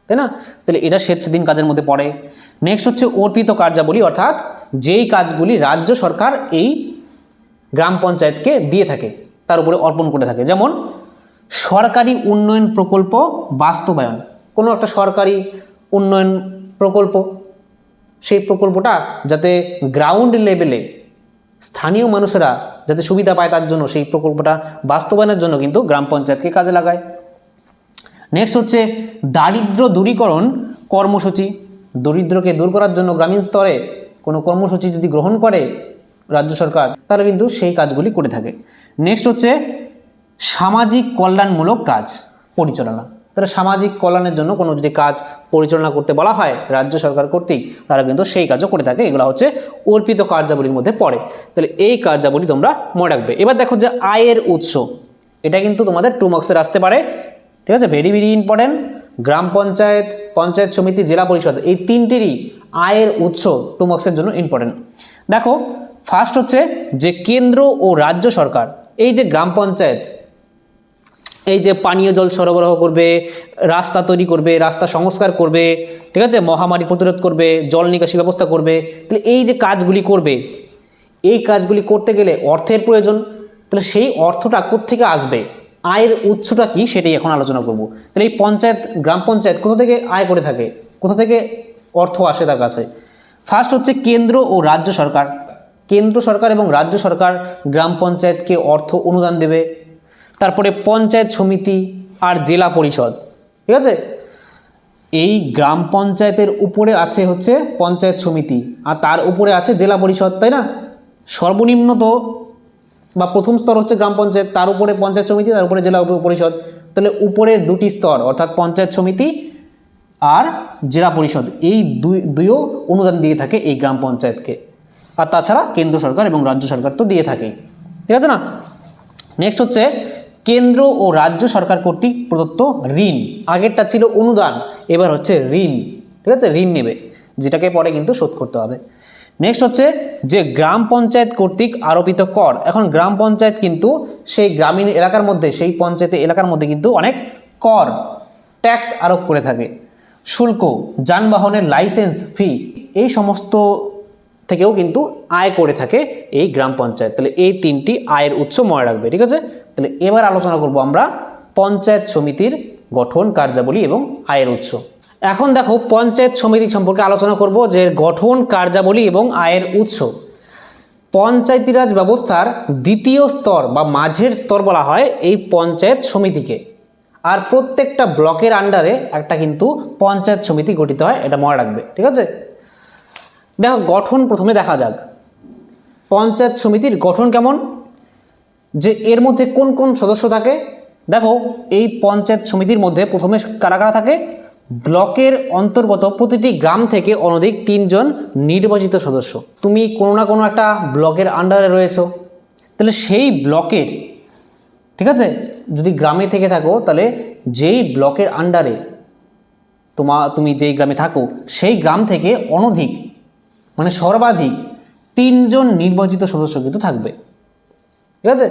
তাই না? তাহলে এটা স্বেচ্ছাধীন কাজের মধ্যে পড়ে। নেক্সট হচ্ছে অর্পিত কার্যাবলী, অর্থাৎ যেই কাজগুলি রাজ্য সরকার এই গ্রাম পঞ্চায়েতকে দিয়ে থাকে, তার উপরে অর্পণ করে থাকে। যেমন সরকারি উন্নয়ন প্রকল্প বাস্তবায়ন, কোনো একটা সরকারি উন্নয়ন প্রকল্প, সেই প্রকল্পটা যাতে গ্রাউন্ড লেভেলে স্থানীয় মানুষেরা যাতে সুবিধা পায় তার জন্য সেই প্রকল্পটা বাস্তবায়নের জন্য কিন্তু গ্রাম পঞ্চায়েতকে কাজে লাগায়। নেক্সট হচ্ছে দারিদ্র দূরীকরণ কর্মসূচি, দরিদ্রকে দূর করার জন্য গ্রামীণ স্তরে কোনো কর্মসূচি যদি গ্রহণ করে রাজ্য সরকার, তারা কিন্তু সেই কাজগুলি করে থাকে। নেক্সট হচ্ছে সামাজিক কল্যাণমূলক কাজ পরিচালনা, তারা সামাজিক কল্যাণের জন্য কোনো যদি কাজ পরিচালনা করতে বলা হয় রাজ্য সরকার কর্তৃক, তারা কিন্তু সেই কাজও করে থাকে। এগুলো হচ্ছে অর্পিত কার্যাবলীর মধ্যে পড়ে। তাহলে এই কার্যাবলী তোমরা মনে রাখবে। এবার দেখো যে আয়ের উৎস, এটা কিন্তু তোমাদের 2 মার্কসের আসতে পারে। ঠিক আছে, ভেরি ভেরি ইম্পর্টেন্ট। গ্রাম পঞ্চায়েত, পঞ্চায়েত সমিতি, জেলা পরিষদ, এই 3টিরই আয়ের উৎস 2 মার্কসের জন্য ইম্পর্টেন্ট। দেখো ফার্স্ট হচ্ছে যে কেন্দ্র ও রাজ্য সরকার, এই যে গ্রাম পঞ্চায়েত এই যে পানীয় জল সরবরাহ করবে, রাস্তা তৈরি করবে, রাস্তা সংস্কার করবে, ঠিক আছে, মহামারী প্রতিরোধ করবে, জল নিকাশি ব্যবস্থা করবে, তাহলে এই যে কাজগুলি করবে, এই কাজগুলি করতে গেলে অর্থের প্রয়োজন। তাহলে সেই অর্থটা কোত্থেকে আসবে, আয়ের উৎসটা কি সেটাই এখন আলোচনা করব। তাহলে এই পঞ্চায়েত, গ্রাম পঞ্চায়েত কোথা থেকে আয় করে থাকে, কোথা থেকে অর্থ আসে তার কাছে? ফার্স্ট হচ্ছে কেন্দ্র ও রাজ্য সরকার, কেন্দ্র সরকার এবং রাজ্য সরকার গ্রাম পঞ্চায়েতকে অর্থ অনুদান দেবে। তারপরে পঞ্চায়েত সমিতি আর জেলা পরিষদ, ঠিক আছে, এই গ্রাম পঞ্চায়েতের উপরে আছে হচ্ছে পঞ্চায়েত সমিতি, আর তার উপরে আছে জেলা পরিষদ, তাই না? সর্বনিম্ন তো বা প্রথম স্তর হচ্ছে গ্রাম পঞ্চায়েত, তার উপরে পঞ্চায়েত সমিতি, তার উপরে জেলা পরিষদ। তাহলে উপরের দুটি স্তর অর্থাৎ পঞ্চায়েত সমিতি আর জেলা পরিষদ, এই দুইও অনুদান দিয়ে থাকে এই গ্রাম পঞ্চায়েতকে। আর তাছাড়া কেন্দ্র সরকার এবং রাজ্য সরকার তো দিয়ে থাকেই, ঠিক আছে না? নেক্সট হচ্ছে কেন্দ্র ও রাজ্য সরকার কর্তৃক প্রদত্ত ঋণ। আগেরটা ছিল অনুদান, এবার হচ্ছে ঋণ, ঠিক আছে? ঋণ নেবে, যেটাকে পরে কিন্তু শোধ করতে হবে। নেক্সট হচ্ছে যে গ্রাম পঞ্চায়েত কর্তৃক আরোপিত কর। এখন গ্রাম পঞ্চায়েত কিন্তু সেই গ্রামীণ এলাকার মধ্যে, সেই পঞ্চায়েত এলাকার মধ্যে কিন্তু অনেক কর, ট্যাক্স আরোপ করে থাকে। শুল্ক, যানবাহনের লাইসেন্স ফি, এই সমস্ত থেকেও কিন্তু আয় করে থাকে এই গ্রাম পঞ্চায়েত। তাহলে এই তিনটি আয়ের উৎস মনে রাখবে, ঠিক আছে? তাহলে এবার আলোচনা করব আমরা পঞ্চায়েত সমিতির গঠন, কার্যাবলী এবং আয়ের উৎস। এখন দেখো পঞ্চায়েত সমিতি সম্পর্কে আলোচনা করব, যে গঠন, কার্যাবলী এবং আয়ের উৎস। পঞ্চায়েতি রাজ ব্যবস্থার দ্বিতীয় স্তর বা মাঝের স্তর বলা হয় এই পঞ্চায়েত সমিতিকে। আর প্রত্যেকটা ব্লকের আন্ডারে একটা কিন্তু পঞ্চায়েত সমিতি গঠিত হয়, এটা মনে রাখবে, ঠিক আছে? দেখো গঠন প্রথমে দেখা যাক, পঞ্চায়েত সমিতির গঠন কেমন, যে এর মধ্যে কোন কোন সদস্য থাকে। দেখো এই পঞ্চায়েত সমিতির মধ্যে প্রথমে কারা কারা থাকে, ব্লকের অন্তর্গত প্রতিটি গ্রাম থেকে অনধিক 3 জন নির্বাচিত সদস্য। তুমি কোনো না কোনো একটা ব্লকের আন্ডারে রয়েছো, তাহলে সেই ব্লকের, ঠিক আছে, যদি গ্রামে থেকে থাকো তাহলে যেই ব্লকের আন্ডারে তুমি যেই গ্রামে থাকো সেই গ্রাম থেকে অনধিক মানে সর্বাধিক 3 জন নির্বাচিত সদস্য কিন্তু থাকবে, ঠিক আছে?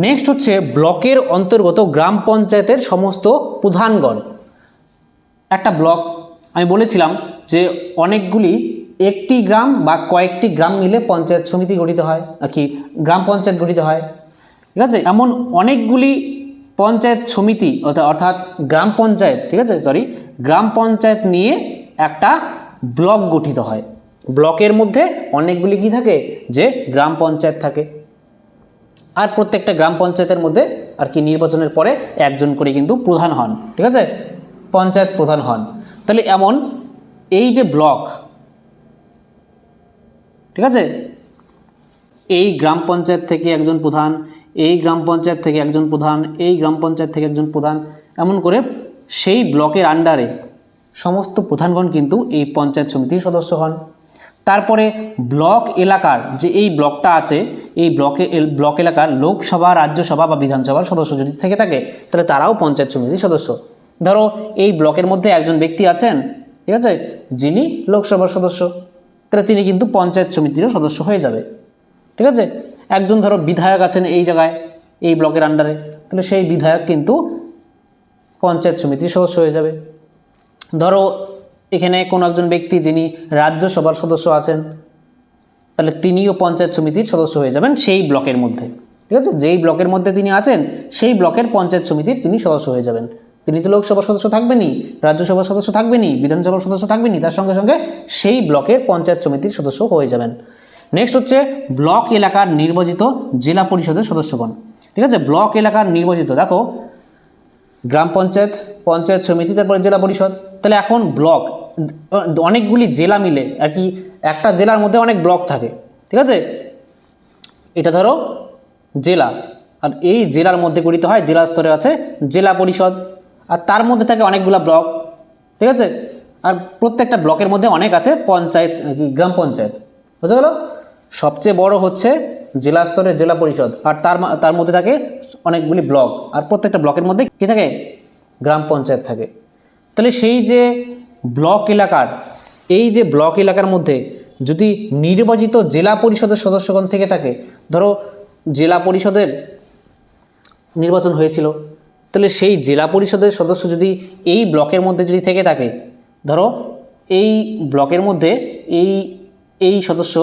নেক্সট হচ্ছে ব্লকের অন্তর্গত গ্রাম পঞ্চায়েতের সমস্ত প্রধানগণ। একটা ব্লক আমি বলেছিলাম যে অনেকগুলি, একটি গ্রাম বা কয়েকটি গ্রাম মিলে পঞ্চায়েত সমিতি গঠিত হয়, আর কি গ্রাম পঞ্চায়েত গঠিত হয়, ঠিক আছে? এমন অনেকগুলি পঞ্চায়েত সমিতি অর্থাৎ গ্রাম পঞ্চায়েত, ঠিক আছে, গ্রাম পঞ্চায়েত নিয়ে একটা ব্লক গঠিত হয়। ব্লকের মধ্যে অনেকগুলি কি থাকে, যে গ্রাম পঞ্চায়েত থাকে। আর প্রত্যেকটা গ্রাম পঞ্চায়েতের মধ্যে আর কি নির্বাচনের পরে একজন করে কিন্তু প্রধান হন, ঠিক আছে, পঞ্চায়েত প্রধান হন। তাহলে এমন এই যে ব্লক, ঠিক আছে, এই গ্রাম পঞ্চায়েত থেকে একজন প্রধান, এই গ্রাম পঞ্চায়েত থেকে একজন প্রধান, এই গ্রাম পঞ্চায়েত থেকে একজন প্রধান, এমন করে সেই ব্লকের আন্ডারে সমস্ত প্রধানগণ কিন্তু এই পঞ্চায়েত সমিতির সদস্য হন। তারপরে ব্লক এলাকার যে এই ব্লকটা আছে, এই ব্লক এলাকার লোকসভা, রাজ্যসভা বা বিধানসভার সদস্য যদি থেকে থাকে তাহলে তারাও পঞ্চায়েত সমিতির সদস্য। ধরো এই ব্লকের মধ্যে একজন ব্যক্তি আছেন, ঠিক আছে, যিনি লোকসভার সদস্য, তাহলে তিনি কিন্তু পঞ্চায়েত সমিতিরও সদস্য হয়ে যাবে, ঠিক আছে? একজন ধরো বিধায়ক আছেন এই জায়গায়, এই ব্লকের আন্ডারে, তাহলে সেই বিধায়ক কিন্তু পঞ্চায়েত সমিতির সদস্য হয়ে যাবে। ধরো এখানে কোনো একজন ব্যক্তি যিনি রাজ্যসভার সদস্য আছেন, তাহলে তিনিও পঞ্চায়েত সমিতির সদস্য হয়ে যাবেন সেই ব্লকের মধ্যে, ঠিক আছে? যেই ব্লকের মধ্যে তিনি আছেন সেই ব্লকের পঞ্চায়েত সমিতির তিনি সদস্য হয়ে যাবেন। তিনি তো লোকসভার সদস্য থাকবেনই, রাজ্যসভার সদস্য থাকবেনই, বিধানসভার সদস্য থাকবেনই, তার সঙ্গে সঙ্গে সেই ব্লকের পঞ্চায়েত সমিতির সদস্য হয়ে যাবেন। নেক্সট হচ্ছে ব্লক এলাকার নির্বাচিত জেলা পরিষদের সদস্যগণ, ঠিক আছে? ব্লক এলাকার নির্বাচিত, দেখো গ্রাম পঞ্চায়েত, পঞ্চায়েত সমিতি, তারপরে জেলা পরিষদ। তাহলে এখন ব্লক, অনেকগুলি জেলা মিলে আর কি, একটা জেলার মধ্যে অনেক ব্লক থাকে, ঠিক আছে? এটা ধরো জেলা, আর এই জেলার মধ্যে গঠিত হয়, জেলা স্তরে আছে জেলা পরিষদ, আর তার মধ্যে থাকে অনেকগুলা ব্লক, ঠিক আছে? আর প্রত্যেকটা ব্লকের মধ্যে অনেক আছে পঞ্চায়েত, গ্রাম পঞ্চায়েত, বুঝা গেল? সবচেয়ে বড় হচ্ছে জেলা স্তরের জেলা পরিষদ, আর তার মধ্যে থাকে অনেকগুলি ব্লক, আর প্রত্যেকটা ব্লকের মধ্যে কী থাকে, গ্রাম পঞ্চায়েত থাকে। তাহলে সেই যে ব্লক এলাকার, এই যে ব্লক এলাকার মধ্যে যদি নির্বাচিত জেলা পরিষদের সদস্যগণ থেকে থাকে, ধরো জেলা পরিষদের নির্বাচন হয়েছিল, তাহলে সেই জেলা পরিষদের সদস্য যদি এই ব্লকের মধ্যে যদি থেকে থাকে, ধরো এই ব্লকের মধ্যে এই সদস্য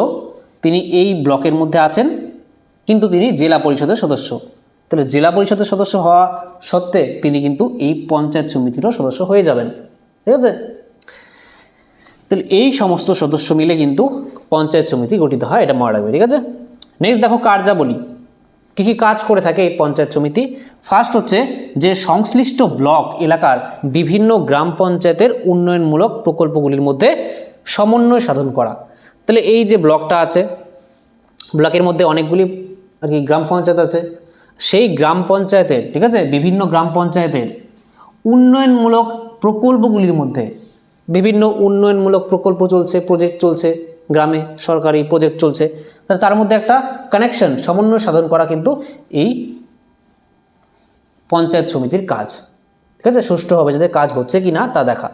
তিনি এই ব্লকের মধ্যে আছেন, কিন্তু তিনি জেলা পরিষদের সদস্য, তাহলে জেলা পরিষদের সদস্য হওয়া সত্ত্বে তিনি কিন্তু এই পঞ্চায়েত সমিতিরও সদস্য হয়ে যাবেন, ঠিক আছে? তাহলে এই সমস্ত সদস্য মিলে কিন্তু পঞ্চায়েত সমিতি গঠিত হয়, এটা মনে রাখবে, ঠিক আছে? নেক্সট দেখো কার্যাবলী। কী কী কাজ করে থাকে এই পঞ্চায়েত সমিতি? ফার্স্ট হচ্ছে যে সংশ্লিষ্ট ব্লক এলাকার বিভিন্ন গ্রাম পঞ্চায়েতের উন্নয়নমূলক প্রকল্পগুলির মধ্যে সমন্বয় সাধন করা। তাহলে এই যে ব্লকটা আছে, ব্লকের মধ্যে অনেকগুলি আর কি গ্রাম পঞ্চায়েত আছে, সেই গ্রাম পঞ্চায়েতের, ঠিক আছে, বিভিন্ন গ্রাম পঞ্চায়েতের উন্নয়নমূলক প্রকল্পগুলির মধ্যে বিভিন্ন উন্নয়নমূলক প্রকল্প চলছে, প্রজেক্ট চলছে, গ্রামে সরকারি প্রজেক্ট চলছে, তার মধ্যে একটা কানেকশন, সমন্বয় সাধন করা কিন্তু এই পঞ্চায়েত সমিতির কাজ। ঠিক আছে, সুষ্ঠুভাবে যাতে কাজ হচ্ছে কি না তা দেখা।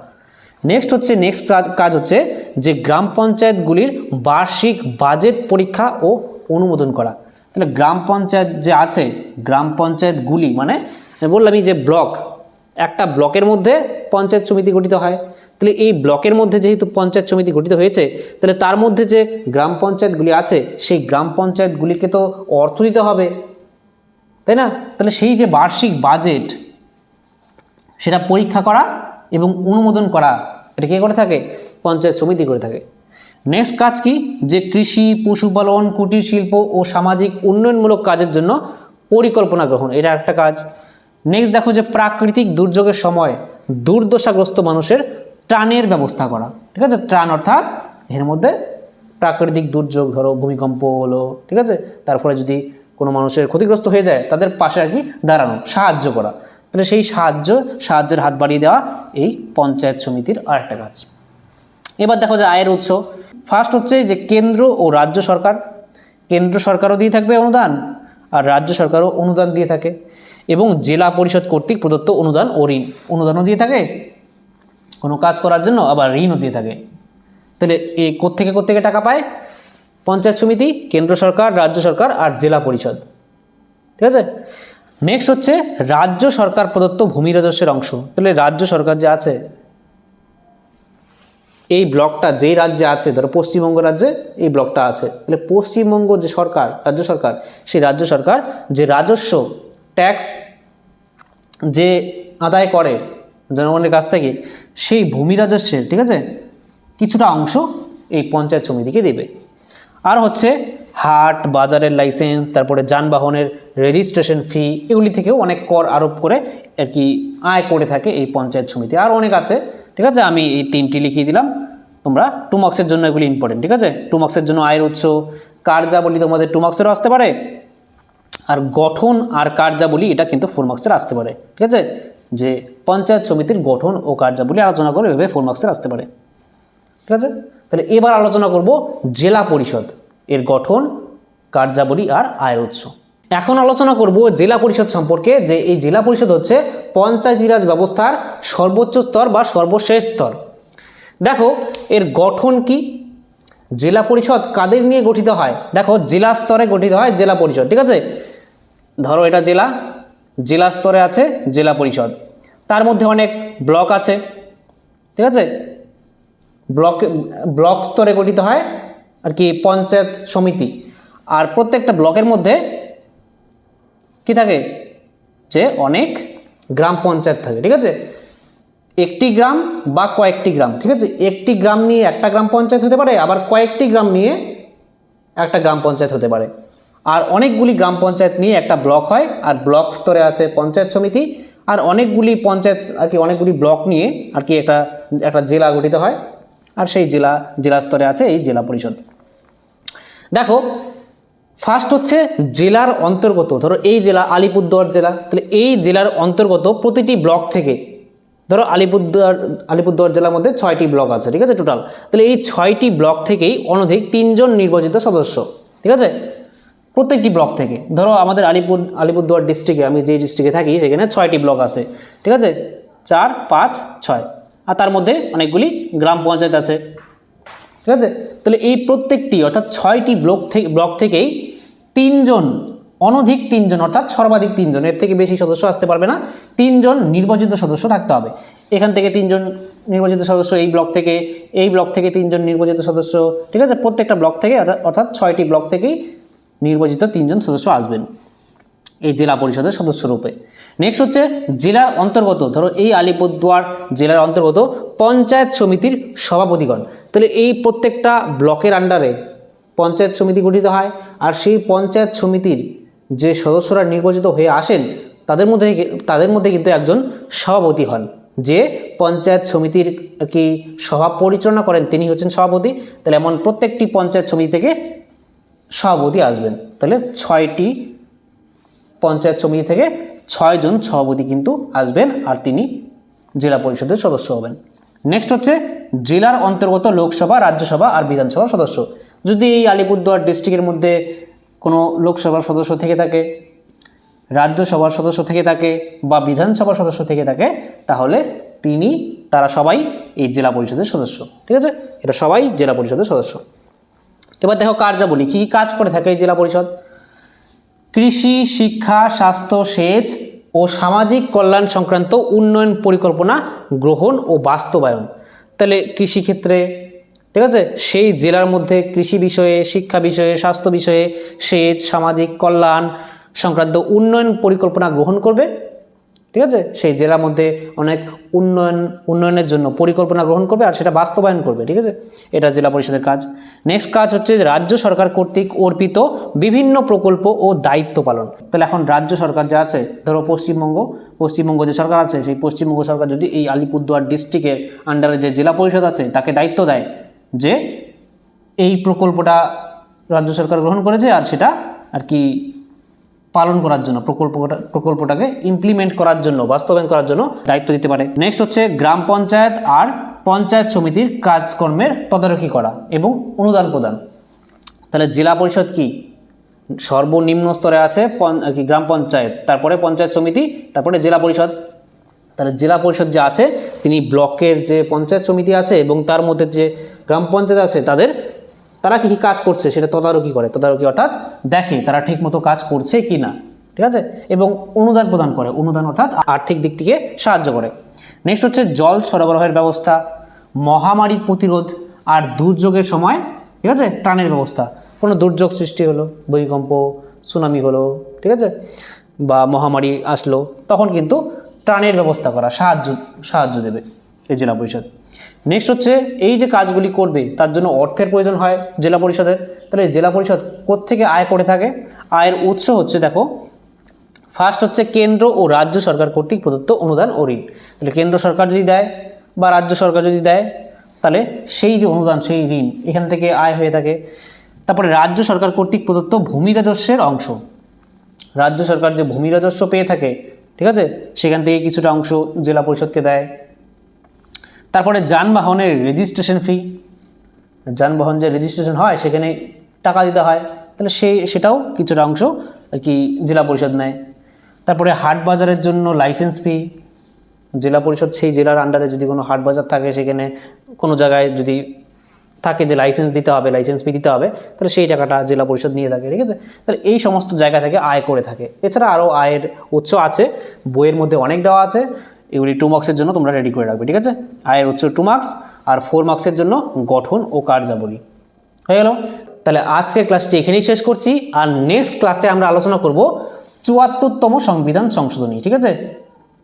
নেক্সট কাজ হচ্ছে যে গ্রাম পঞ্চায়েতগুলির বার্ষিক বাজেট পরীক্ষা ও অনুমোদন করা। তাহলে গ্রাম পঞ্চায়েত যে আছে, গ্রাম পঞ্চায়েতগুলি মানে বললামই যে ব্লক, একটা ব্লকের মধ্যে পঞ্চায়েত সমিতি গঠিত হয়। তাহলে এই ব্লকের মধ্যে যেহেতু পঞ্চায়েত সমিতি গঠিত হয়েছে, তাহলে তার মধ্যে যে গ্রাম পঞ্চায়েতগুলি আছে সেই গ্রাম পঞ্চায়েতগুলিকে তো অর্থ দিতে হবে, তাই না? তাহলে সেই যে বার্ষিক বাজেট সেটা পরীক্ষা করা এবং অনুমোদন করা, এটা কে করে থাকে? পঞ্চায়েত সমিতি করে থাকে। নেক্সট কাজ কি? যে কৃষি, পশুপালন, কুটির শিল্প ও সামাজিক উন্নয়নমূলক কাজের জন্য পরিকল্পনা গ্রহণ, এটা একটা কাজ। নেক্সট দেখো যে প্রাকৃতিক দুর্যোগের সময় দুর্দশাগ্রস্ত মানুষের ত্রাণের ব্যবস্থা করা। ঠিক আছে, ত্রাণ অর্থাৎ এর মধ্যে প্রাকৃতিক দুর্যোগ, ধরো ভূমিকম্প হলো, ঠিক আছে, তারপরে যদি কোনো মানুষের ক্ষতিগ্রস্ত হয়ে যায় তাদের পাশে আর কি দাঁড়ানো, সাহায্য করা। তাহলে সেই সাহায্যের হাত বাড়িয়ে দেওয়া এই পঞ্চায়েত সমিতির আরেকটা কাজ। এবার দেখো যে আয়ের উৎস। ফার্স্ট হচ্ছে যে কেন্দ্র ও রাজ্য সরকার, কেন্দ্র সরকারও দিয়ে থাকবে অনুদান আর রাজ্য সরকারও অনুদান দিয়ে থাকে, এবং জেলা পরিষদ কর্তৃক প্রদত্ত অনুদান ও ঋণ, অনুদানও দিয়ে থাকে কোনো কাজ করার জন্য, আবার ঋণও দিয়ে থাকে। তাহলে এই কোত্থেকে টাকা পায় পঞ্চায়েত সমিতি? কেন্দ্র সরকার, রাজ্য সরকার আর জেলা পরিষদ। ঠিক আছে, নেক্সট হচ্ছে রাজ্য সরকার প্রদত্ত ভূমি রাজস্বের অংশ। তাহলে রাজ্য সরকার যে আছে, এই ব্লকটা যেই রাজ্যে আছে, ধরো পশ্চিমবঙ্গ রাজ্যে এই ব্লকটা আছে, তাহলে পশ্চিমবঙ্গ যে সরকার, রাজ্য সরকার, সেই রাজ্য সরকার যে রাজস্ব ট্যাক্স যে আদায় করে জনগণের কাছ থেকে, সেই ভূমি রাজস্বের, ঠিক আছে, কিছুটা অংশ এই পঞ্চায়েত সমিতিকে দেবে। আর হচ্ছে হাট বাজারের লাইসেন্স, তারপরে যানবাহনের রেজিস্ট্রেশন ফি, এগুলি থেকেও অনেক কর আরোপ করে আর কি আয় করে থাকে এই পঞ্চায়েত সমিতি। আর অনেক আছে, ঠিক আছে, আমি এই তিনটি লিখিয়ে দিলাম, তোমরা 2 মার্কসের জন্য এগুলি ইম্পর্টেন্ট। ঠিক আছে, 2 মার্কসের জন্য আয়ের উৎস, কার্যাবলী তোমাদের 2 মার্কসেরও আসতে পারে, আর গঠন আর কার্যাবলী এটা কিন্তু 4 মার্কসের আসতে পারে। ঠিক আছে, যে পঞ্চায়েত সমিতির গঠন ও কার্যাবলী আলোচনা করে এভাবে 4 মার্কসের আসতে পারে। ঠিক আছে, তাহলে এবার আলোচনা করব জেলা পরিষদ, এর গঠন, কার্যাবলী আর আয়ের উৎস। এখন আলোচনা করব জেলা পরিষদ সম্পর্কে, যে এই জেলা পরিষদ হচ্ছে পঞ্চায়েতি রাজ ব্যবস্থার সর্বোচ্চ স্তর বা সর্বশেষ স্তর। দেখো এর গঠন কি, জেলা পরিষদ কাদের নিয়ে গঠিত হয়? দেখো জেলা স্তরে গঠিত হয় জেলা পরিষদ। ঠিক আছে, ধরো এটা জেলা স্তরে আছে জেলা পরিষদ, তার মধ্যে অনেক ব্লক আছে। ঠিক আছে, ব্লক স্তরে গঠিত হয় আর কি পঞ্চায়েত সমিতি, আর প্রত্যেকটা ব্লকের মধ্যে কি থাকে? যে অনেক গ্রাম পঞ্চায়েত থাকে। ঠিক আছে, একটি গ্রাম বা কয়েকটি গ্রাম, ঠিক আছে, একটি গ্রাম নিয়ে একটা গ্রাম পঞ্চায়েত হতে পারে, আবার কয়েকটি গ্রাম নিয়ে একটা গ্রাম পঞ্চায়েত হতে পারে, আর অনেকগুলি গ্রাম পঞ্চায়েত নিয়ে একটা ব্লক হয়, আর ব্লক স্তরে আছে পঞ্চায়েত সমিতি, আর অনেকগুলি পঞ্চায়েত আর কি অনেকগুলি ব্লক নিয়ে আর কি একটা জেলা গঠিত হয়, আর সেই জেলা স্তরে আছে এই জেলা পরিষদ। দেখো ফার্স্ট হচ্ছে জেলার অন্তর্গত, ধরো এই জেলা আলিপুরদুয়ার জেলা, তাহলে এই জেলার অন্তর্গত প্রতিটি ব্লক থেকে, ধরো আলিপুরদুয়ার জেলার মধ্যে 6টি ব্লক আছে। ঠিক আছে, টোটাল, তাহলে এই 6টি ব্লক থেকেই অনধিক 3 জন নির্বাচিত সদস্য। ঠিক আছে, প্রত্যেকটি ব্লক থেকে, ধরো আমাদের আলিপুরদুয়ার ডিস্ট্রিক্টে, আমি যে ডিস্ট্রিক্টে থাকি সেখানে 6টি ব্লক আছে। ঠিক আছে, 4, 5, 6, আর তার মধ্যে অনেকগুলি গ্রাম পঞ্চায়েত আছে। ঠিক আছে, তাহলে এই প্রত্যেকটি অর্থাৎ 6টি ব্লক থেকেই 3 জন, অনধিক 3 জন অর্থাৎ সর্বাধিক 3 জন, এর থেকে বেশি সদস্য আসতে পারবে না, 3 জন নির্বাচিত সদস্য থাকতে হবে। এখান থেকে 3 জন নির্বাচিত সদস্য, এই ব্লক থেকে 3 জন নির্বাচিত সদস্য। ঠিক আছে, প্রত্যেকটা ব্লক থেকে অর্থাৎ 6টি ব্লক থেকেই নির্বাচিত 3 জন সদস্য আসবেন এই জেলা পরিষদের সদস্য রূপে। নেক্সট হচ্ছে জেলার অন্তর্গত, ধরো এই আলিপুরদুয়ার জেলার অন্তর্গত পঞ্চায়েত সমিতির সভাপতিগণ। তাহলে এই প্রত্যেকটা ব্লকের আন্ডারে পঞ্চায়েত সমিতি গঠিত হয়, আর সেই পঞ্চায়েত সমিতির যে সদস্যরা নির্বাচিত হয়ে আসেন তাদের মধ্যে কিন্তু একজন সভাপতি হন, যে পঞ্চায়েত সমিতির কি সভা পরিচালনা করেন তিনি হচ্ছেন সভাপতি। তাহলে এমন প্রত্যেকটি পঞ্চায়েত সমিতি থেকে সভাপতি আসবেন। তাহলে 6টি পঞ্চায়েত সমিতি থেকে 6 জন সভাপতি কিন্তু আসবেন, আর তিনি জেলা পরিষদের সদস্য হবেন। নেক্সট হচ্ছে জেলার অন্তর্গত লোকসভা, রাজ্যসভা আর বিধানসভার সদস্য। যদি এই আলিপুরদুয়ার ডিস্ট্রিক্টের মধ্যে কোনো লোকসভার সদস্য থেকে থাকে, রাজ্যসভার সদস্য থেকে থাকে বা বিধানসভার সদস্য থেকে থাকে, তাহলে তারা সবাই এই জেলা পরিষদের সদস্য। ঠিক আছে, এটা সবাই জেলা পরিষদের সদস্য। এবার দেখো কার্যাবলী, কী কাজ করে থাকে এই জেলা পরিষদ। কৃষি, শিক্ষা, স্বাস্থ্য, সেচ ও সামাজিক কল্যাণ সংক্রান্ত উন্নয়ন পরিকল্পনা গ্রহণ ও বাস্তবায়ন। তাহলে কৃষিক্ষেত্রে, ঠিক আছে, সেই জেলার মধ্যে কৃষি বিষয়ে, শিক্ষা বিষয়ে, স্বাস্থ্য বিষয়ে, সেচ, সামাজিক কল্যাণ সংক্রান্ত উন্নয়ন পরিকল্পনা গ্রহণ করবে। ঠিক আছে, সেই জেলার মধ্যে অনেক উন্নয়নের জন্য পরিকল্পনা গ্রহণ করবে আর সেটা বাস্তবায়ন করবে। ঠিক আছে, এটা জেলা পরিষদের কাজ। নেক্সট কাজ হচ্ছে রাজ্য সরকার কর্তৃক অর্পিত বিভিন্ন প্রকল্প ও দায়িত্ব পালন। তাহলে এখন রাজ্য সরকার যে আছে, ধরো পশ্চিমবঙ্গ যে সরকার আছে, সেই পশ্চিমবঙ্গ সরকার যদি এই আলিপুরদুয়ার ডিস্ট্রিক্টের আন্ডারে যে জেলা পরিষদ আছে তাকে দায়িত্ব দেয় যে এই প্রকল্পটা রাজ্য সরকার গ্রহণ করেছে আর সেটা আর কি পালন করার জন্য, প্রকল্পটাকে ইমপ্লিমেন্ট করার জন্য, বাস্তবায়ন করার জন্য দায়িত্ব দিতে পারে। নেক্সট হচ্ছে গ্রাম পঞ্চায়েত আর পঞ্চায়েত সমিতির কাজকর্মের তদারকি করা এবং অনুদান প্রদান। তাহলে জেলা পরিষদ কি সর্বনিম্ন স্তরে আছে গ্রাম পঞ্চায়েত, তারপরে পঞ্চায়েত সমিতি, তারপরে জেলা পরিষদ। তাহলে জেলা পরিষদ যে আছে তিনি ব্লকের যে পঞ্চায়েত সমিতি আছে এবং তার মধ্যে যে গ্রাম পঞ্চায়েত আছে তারা কী কী কাজ করছে সেটা তদারকি করে। তদারকি অর্থাৎ দেখে তারা ঠিকমতো কাজ করছে কি না। ঠিক আছে, এবং অনুদান প্রদান করে, অনুদান অর্থাৎ আর্থিক দিক থেকে সাহায্য করে। নেক্সট হচ্ছে জল সরবরাহের ব্যবস্থা, মহামারী প্রতিরোধ আর দুর্যোগের সময়, ঠিক আছে, ত্রাণের ব্যবস্থা। কোনো দুর্যোগ সৃষ্টি হলো, ভূমিকম্প, সুনামি হলো, ঠিক আছে, বা মহামারী আসলো, তখন কিন্তু ত্রাণের ব্যবস্থা করা, সাহায্য দেবে এই জেলা পরিষদ। নেক্সট হচ্ছে এই যে কাজগুলি করবে তার জন্য অর্থের প্রয়োজন হয় জেলা পরিষদের। তাহলে জেলা পরিষদ কোত্থেকে আয় করে থাকে? আয়ের উৎস হচ্ছে, দেখো, ফার্স্ট হচ্ছে কেন্দ্র ও রাজ্য সরকার কর্তৃক প্রদত্ত অনুদান ও ঋণ। তাহলে কেন্দ্র সরকার যদি দেয় বা রাজ্য সরকার যদি দেয়, তাহলে সেই যে অনুদান, সেই ঋণ, এখান থেকে আয় হয়ে থাকে। তারপরে রাজ্য সরকার কর্তৃক প্রদত্ত ভূমি রাজস্বের অংশ, রাজ্য সরকার যে ভূমি রাজস্ব পেয়ে থাকে, ঠিক আছে, সেখান থেকে কিছুটা অংশ জেলা পরিষদকে দেয়। তারপরে যানবাহনের রেজিস্ট্রেশন ফি, যানবাহন যে রেজিস্ট্রেশন হয় সেখানে টাকা দিতে হয়, তাহলে সেটাও কিছুটা অংশ আর কি জেলা পরিষদ নেয়। তারপরে হাট বাজারের জন্য লাইসেন্স ফি, জেলা পরিষদ সেই জেলার আন্ডারে যদি কোনো হাট বাজার থাকে, সেখানে কোনো জায়গায় যদি থাকে যে লাইসেন্স দিতে হবে, লাইসেন্স ফি দিতে হবে, তাহলে সেই টাকাটা জেলা পরিষদ নিয়ে থাকে। ঠিক আছে, তাহলে এই সমস্ত জায়গা থেকে আয় করে থাকে। এছাড়া আরও আয়ের উৎস আছে, বইয়ের মধ্যে অনেক দেওয়া আছে, এগুলি 2 মার্কসের জন্য তোমরা রেডি করে রাখবে। ঠিক আছে, আয়ের উৎস 2 মার্কস আর 4 মার্কসের জন্য গঠন ও কার্যাবলী। হয়ে গেল। তাহলে আজকের ক্লাসটি এখানেই শেষ করছি, আর নেক্সট ক্লাসে আমরা আলোচনা করব 74তম সংবিধান সংশোধনী। ঠিক আছে,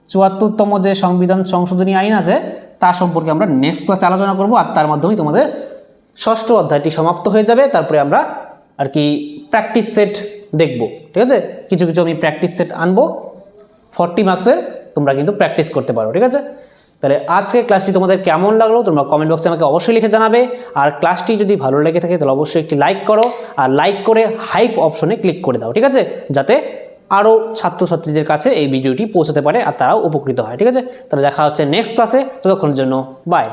74তম যে সংবিধান সংশোধনী আইন আছে তা সম্পর্কে আমরা নেক্সট ক্লাসে আলোচনা করব, আর তার মাধ্যমেই তোমাদের 6ষ্ঠ অধ্যায়টি সমাপ্ত হয়ে যাবে। তারপরে আমরা আর কি প্র্যাকটিস সেট দেখব। ঠিক আছে, কিছু আমি প্র্যাকটিস সেট আনবো 40 মার্কসের, তোমরা কিন্তু প্র্যাকটিস করতে পারো। ঠিক আছে, তাহলে আজকের ক্লাসটি তোমাদের কেমন লাগলো তোমরা কমেন্ট বক্সে আমাকে অবশ্যই লিখে জানাবে। আর ক্লাসটি যদি ভালো লেগে থাকে তাহলে অবশ্যই একটি লাইক করো, আর লাইক করে হাইপ অপশনে ক্লিক করে দাও। ঠিক আছে, যাতে আরও ছাত্রছাত্রীদের কাছে এই ভিডিওটি পৌঁছাতে পারে আর তারাও উপকৃত হয়। ঠিক আছে, তাহলে দেখা হচ্ছে নেক্সট ক্লাসে, ততক্ষণের জন্য বাই।